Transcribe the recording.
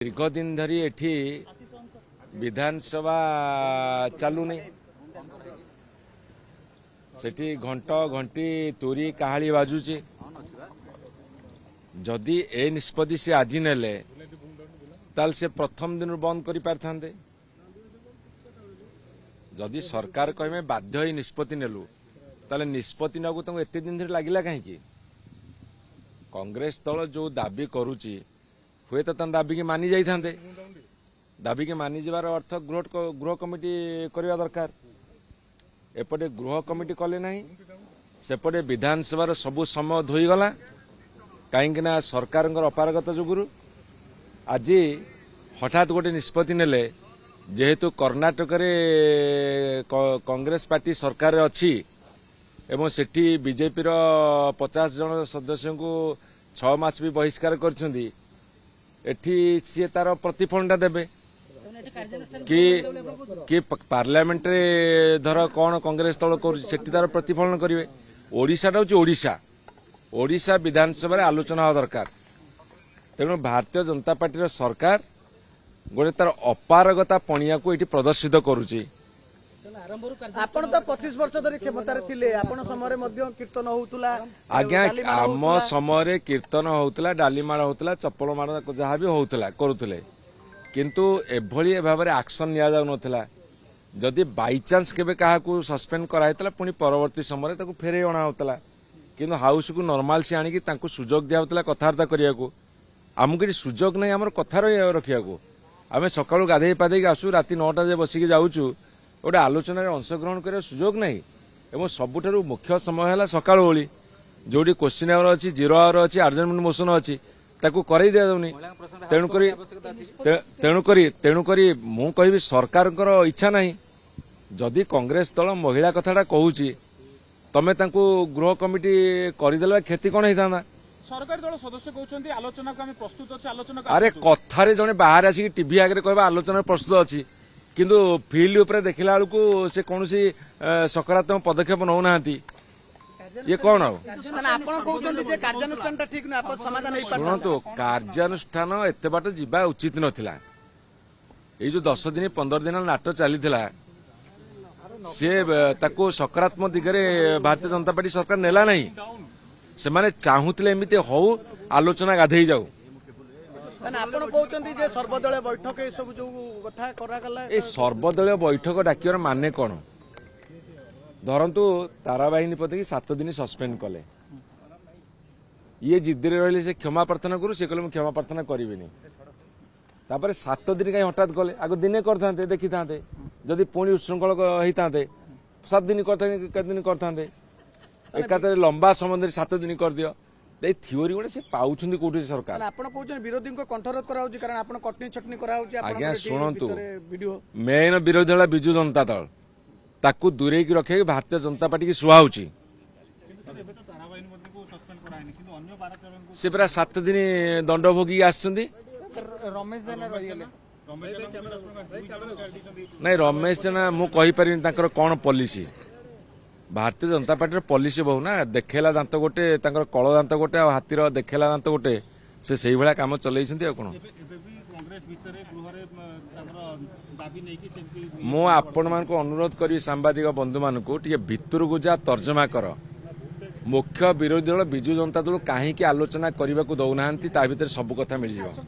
दीर्घ दिन धरी एठी विधानसभा चलुनी सेठी घंट घंटी तुरी काहाली बाजुची जदि ए निष्पत्ति से आज नेले ताल से प्रथम दिन बंद करि पारथांते जदि सरकार कहे बाध्य होई निष्पत्ति नेलु ताले निष्पत्ति नगु तंग एते दिन धरि लागिला काहेकि कांग्रेस दल जो दाबी करूची हुए तो दाबी की मानि जाइथांते दाबी के मानि जबार अर्थ गृह कमिटी करवा दरकार एपटे गृह कमिटी कले नहीं सेपटे विधानसभा सबु समय धोईगला कहीं सरकार अपारगता जुगुरु आज हठात गोटे निष्पत्ति नेले जेहेतु कर्णाटक रे कांग्रेस पार्टी सरकार अच्छी एवं सेठी बीजेपी रो 50 जन सदस्य को 6 मास भी बहिष्कार करछुंदी एठी सी तार प्रतिफलटा देबे कि पार्लियामेंट रे धर कौन कांग्रेस दल सेठी तार प्रतिफलन करिवे ओडिशा टा ओडिशा ओडिशा विधानसभा रे आलोचना हो दरकार तेणु भारतीय जनता पार्टी सरकार गोटे तार अपारगता पणिया को एठी प्रदर्शित करूची आपण तो 25 वर्ष धरि क्षमतार थिले आपण समय मध्ये कीर्तन होउतला आज्ञा आम समय कीर्तन होउतला डालीमाड़ होउतला चप्पल माड़ जहाँ भी होउतला करूतले किंतु एभली भाव में एक्शन निया जाउ नथिला जदि बाई चांस केबे काहाकू सस्पेंड कराइतला पुनी परवर्ती समय ताकू फेरे अणा होतला किंतु हाउस को नॉर्मल से आनिकी तांकू सुजोग दिया होतला कथार्ता करिया को आमको सुजोग नहीं आमर कथा रखिया को आमे सकाळू गाधेई पाधेई आसु राति 9टा जे बसिकी जाउचु गोटे आलोचन अंशग्रहण कर सुजोग नहीं एवं सबुठारु मुख्य समय है सकाळ ओली जोड़ी क्वेश्चन आवर अच्छी 0 आवर अच्छी आर्जमेंट मोशन अच्छी ताकू करई दिया जाउनी तेणुकरी मु कहबी सरकार इच्छा नहीं जदि कांग्रेस दल महिला कथाटा कहूची तमे तांकू गृह कमिटी करदेला क्षति कौन होता सरकार दल सदस्य कहउछन्ती आलोचना को हम प्रस्तुत अछि आलोचना अरे कथारे जने बाहर आसी टीवी आगे कहबा आलोचना प्रस्तुत अछि किंतु फील्ड उपरे देखला बेलू से कौन सकारात्मक पदक्षेप नौ ना ये कौन शुणु कार्यानुष्ठान एत बाट जा उचित नथिला ये जो 10 दिन 15 दिन नाटक चली सी ताको सकारात्मक दिगरे भारतीय जनता पार्टी सरकार नेला नहीं से माने चाहूले एमती हो आलोचना गाधे जाऊ सर्वदलीय बैठक सर्वदलीय बैठक डाकिवर माने कौन धरतु ताराबाहिनी पति 7 दिन सस्पेंड कले ये जिद्दी रही से क्षमा प्रार्थना करू से कहले क्षमा प्रार्थना करी 7 दिन कहीं हठात कले आग दिने करते देखी था जदि पुणी उच्छृंखल होता 7 दिन करते एकातर लंबा समय 7 दिन कर दियो थ्योरी गोटे से पाउछन्ती कोठी सरकार आपण कहउछन विरोधी को कंठरोध कराउची कारण आपण कटनी छटनी कराउची आपण आज्ञा सुनंतु मेन विरोधी दल बिजु जनता दल ताकू दूरे की रखे भारतीय जनता पार्टी की सुहाउची से पूरा 7 दिन दंड भोगी आछन्ती रमेश जेना रहि गेले नहीं रमेश जेना मु कहि परिन ताकर कोन policy Bharatiya Janata party policy बहु ना देखेला दांत गोटे कल दांत गोटे हाथीर देखेला दांत गोटे से भाया कम चल कौन मु आपण मान अनुरोध करी सांबादिक बंधु मान भितर को जा तर्जमा कर मुख्य विरोधी दल बिजु जनता दल कहीं आलोचना करने को दौना ता भीतर सब कथा मिल जाए।